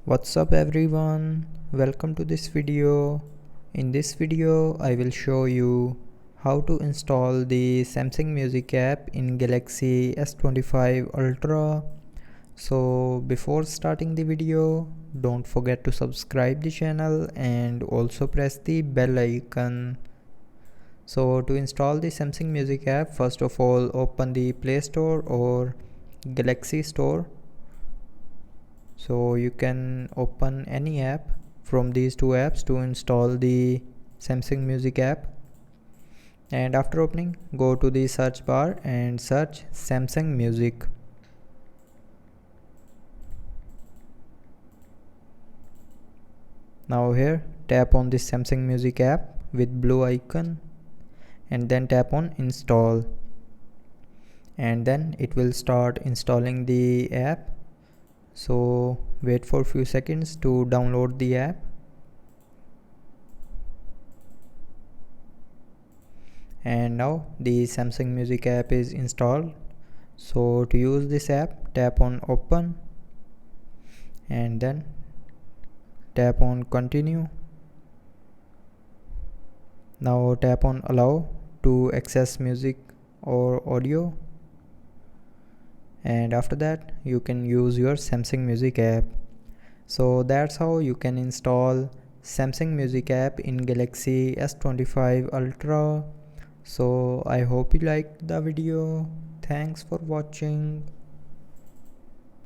What's up everyone, welcome to this video. In this video I will show you how to install the Samsung Music app in Galaxy S25 Ultra. So before starting the video, don't forget to subscribe the channel and also press the bell icon. So to install the Samsung Music app, first of all open the Play Store or Galaxy Store. So you can open any app from these two apps to install the Samsung Music app, and after opening, go to the search bar and search Samsung Music. Now here tap on the Samsung Music app with blue icon and then tap on install, and then it will start installing the app. So wait for a few seconds to download the app. And now the Samsung Music app is installed. So to use this app, tap on open and then tap on continue. Now tap on allow to access music or audio, and after that you can use your Samsung Music app. So that's how you can install Samsung Music app in Galaxy S25 Ultra. So I hope you liked the video. Thanks for watching.